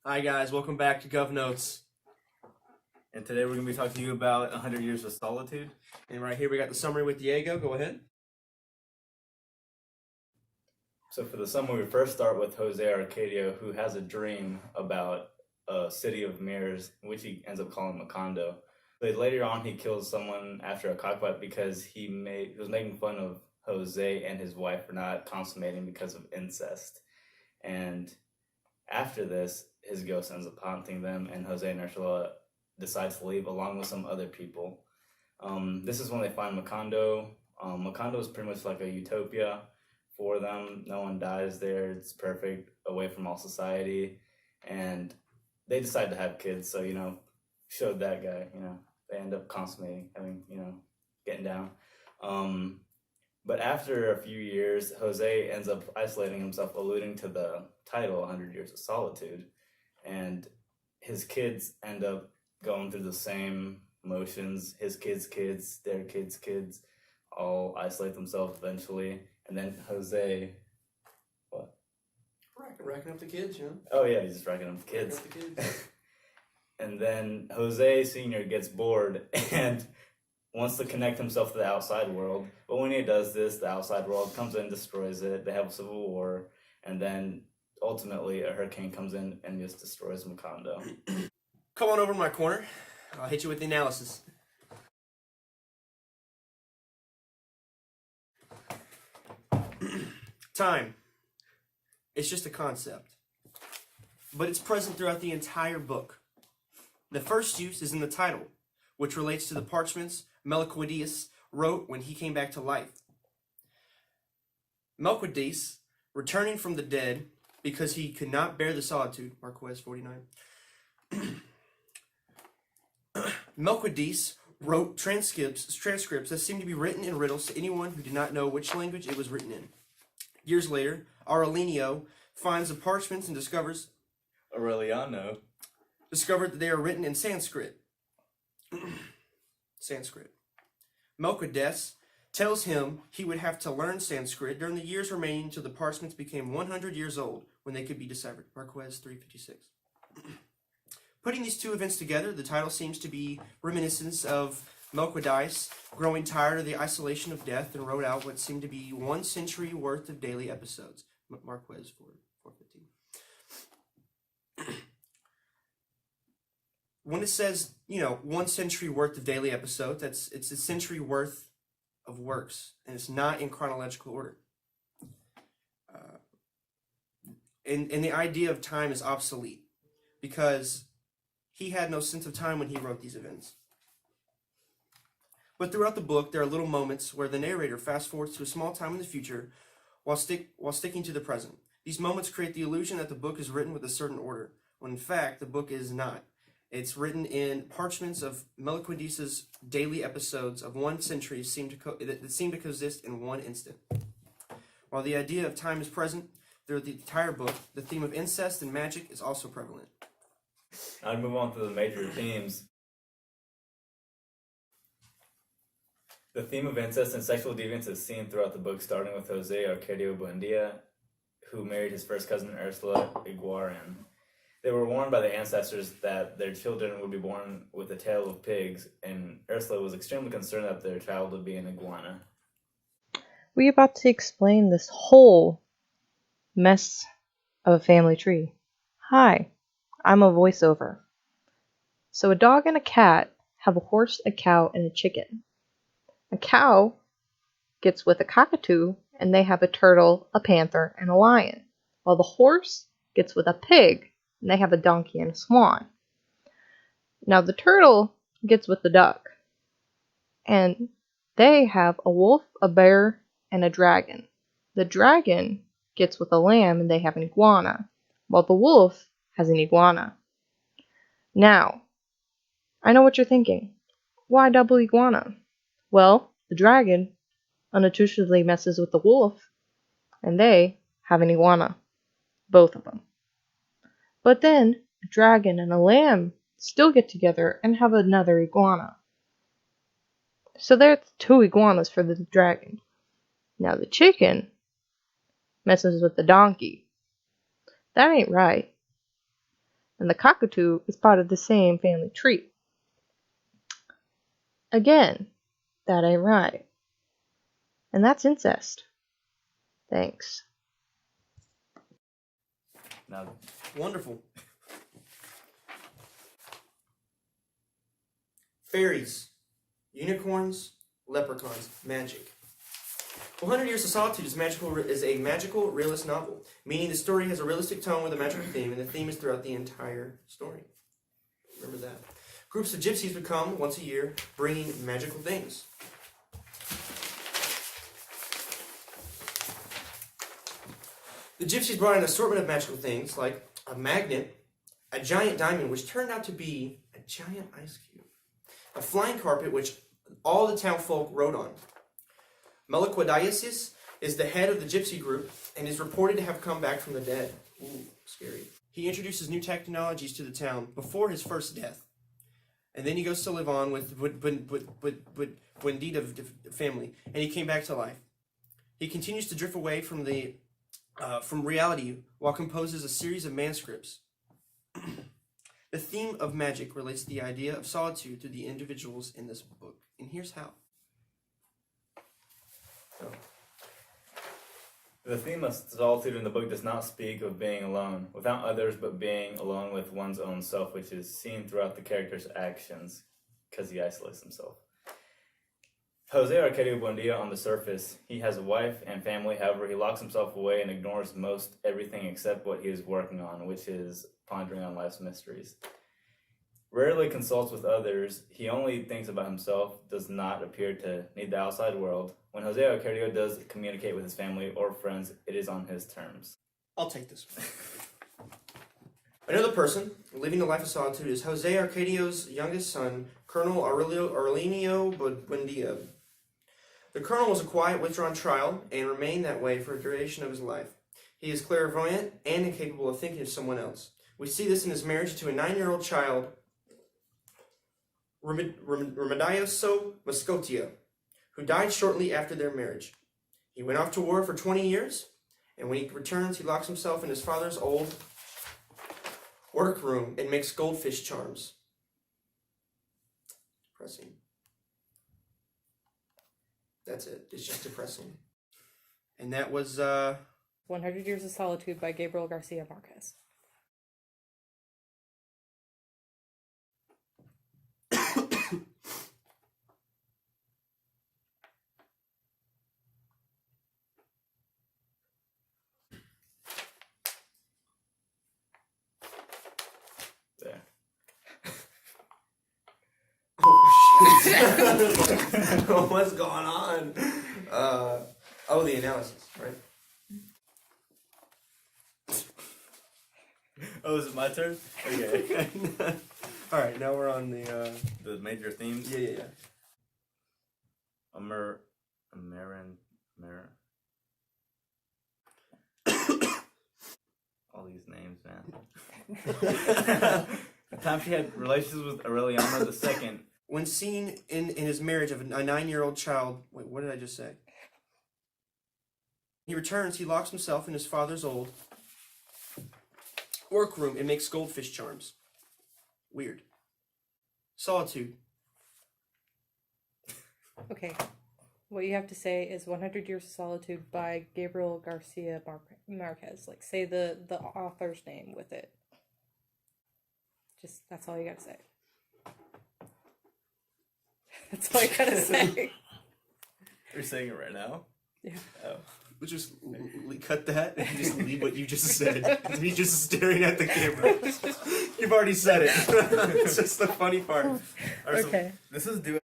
Hi guys, welcome back to Gov Notes. And today we're going to be talking to you about 100 Years of Solitude. And right here we got the summary with Diego. Go ahead. So for the summary, we first start with Jose Arcadio, who has a dream about a city of mirrors, which he ends up calling Macondo. But later on, he kills someone after a cockfight because he was making fun of Jose and his wife for not consummating because of incest. And after this, his ghost ends up haunting them, and Jose and Ursula decide to leave along with some other people. This is when they find Macondo. Macondo is pretty much like a utopia for them. No one dies there. It's perfect, away from all society. And they decide to have kids, so, showed that guy, they end up consummating, getting down. But after a few years, Jose ends up isolating himself, alluding to the title, 100 Years of Solitude. And his kids end up going through the same motions. His kids, their kids, all isolate themselves eventually. And then Jose, what? Racking up the kids, you know? Oh yeah, he's just racking up the kids. And then Jose Sr. gets bored and wants to connect himself to the outside world. But when he does this, the outside world comes in, destroys it. They have a civil war. And then ultimately a hurricane comes in and just destroys Macondo. Come on over to my corner. I'll hit you with the analysis. Time. It's just a concept. But it's present throughout the entire book. The first use is in the title, which relates to the parchments Melquiades wrote when he came back to life. Melquiades, returning from the dead because he could not bear the solitude, Marquez 49. Melquiades wrote transcripts that seemed to be written in riddles to anyone who did not know which language it was written in. Years later, Aureliano finds the parchments and discovered that they are written in Sanskrit. Melquiades tells him he would have to learn Sanskrit during the years remaining until the parchments became 100 years old when they could be deciphered. Marquez 356. Putting these two events together, the title seems to be reminiscence of Melquiades growing tired of the isolation of death and wrote out what seemed to be 1 century worth of daily episodes. Marquez 415. When it says, 1 century worth of daily episodes, it's a century worth of works, and it's not in chronological order. And the idea of time is obsolete because he had no sense of time when he wrote these events. But throughout the book, there are little moments where the narrator fast forwards to a small time in the future while sticking to the present. These moments create the illusion that the book is written with a certain order, when in fact the book is not. It's written in parchments of Melquiades' daily episodes of 1 century that seem to coexist in one instant. While the idea of time is present throughout the entire book, the theme of incest and magic is also prevalent. I'd move on to the major themes. The theme of incest and sexual deviance is seen throughout the book, starting with Jose Arcadio Buendia, who married his first cousin Ursula Iguaran. They were warned by the ancestors that their children would be born with a tail of pigs, and Ursula was extremely concerned that their child would be an iguana. We're about to explain this whole mess of a family tree. Hi, I'm a voiceover. So a dog and a cat have a horse, a cow, and a chicken. A cow gets with a cockatoo, and they have a turtle, a panther, and a lion, while the horse gets with a pig, and they have a donkey and a swan. Now the turtle gets with the duck, and they have a wolf, a bear, and a dragon. The dragon gets with a lamb, and they have an iguana, while the wolf has an iguana. Now, I know what you're thinking. Why double iguana? Well, the dragon unobtrusively messes with the wolf, and they have an iguana. Both of them. But then, a dragon and a lamb still get together and have another iguana. So there's 2 iguanas for the dragon. Now the chicken messes with the donkey. That ain't right. and the cockatoo is part of the same family tree. Again, that ain't right. And that's incest. Thanks. Now, Wonderful. Fairies, unicorns, leprechauns, magic. 100 Years of Solitude is a magical realist novel, meaning the story has a realistic tone with a magical theme, and the theme is throughout the entire story. Remember that. Groups of gypsies would come once a year, bringing magical things. The gypsies brought an assortment of magical things, like a magnet, a giant diamond, which turned out to be a giant ice cube, a flying carpet, which all the town folk rode on. Meliquodiasis is the head of the gypsy group and is reported to have come back from the dead. Ooh, scary. He introduces new technologies to the town before his first death. And then he goes to live on with Buendita family, and he came back to life. He continues to drift away from reality while composes a series of manuscripts. The theme of magic relates to the idea of solitude to the individuals in this book, and here's how. the theme of solitude in the book does not speak of being alone, without others, but being alone with one's own self, which is seen throughout the character's actions, because he isolates himself. Jose Arcadio Buendia, on the surface, he has a wife and family. However, he locks himself away and ignores most everything except what he is working on, which is pondering on life's mysteries. Rarely consults with others, he only thinks about himself, does not appear to need the outside world. When Jose Arcadio does communicate with his family or friends, it is on his terms. I'll take this one. Another person living a life of solitude is Jose Arcadio's youngest son, Colonel Arlenio Buendia. The colonel was a quiet, withdrawn child and remained that way for the duration of his life. He is clairvoyant and incapable of thinking of someone else. We see this in his marriage to a 9-year-old child, Remedioso Moscotia, who died shortly after their marriage. He went off to war for 20 years, and when he returns, he locks himself in his father's old workroom and makes goldfish charms. Depressing. That's it. It's just depressing. And that was 100 Years of Solitude by Gabriel Garcia Marquez. There. oh shit. What's going on? The analysis, right? Oh, is it my turn? Okay. All right, now we're on the The major themes. yeah. All these names, man. The time she had relations with Aureliano II. When seen in his marriage of a 9-year-old child, wait, what did I just say? He returns, he locks himself in his father's old workroom and makes goldfish charms. Weird. Solitude. Okay. What you have to say is 100 Years of Solitude by Gabriel Garcia Marquez. Like, say the author's name with it. Just, that's all you gotta say. That's all you gotta say. You're saying it right now? Yeah. Oh. We'll just cut that and just leave what you just said. It's me just staring at the camera. You've already said it. It's just the funny part. Okay. This is due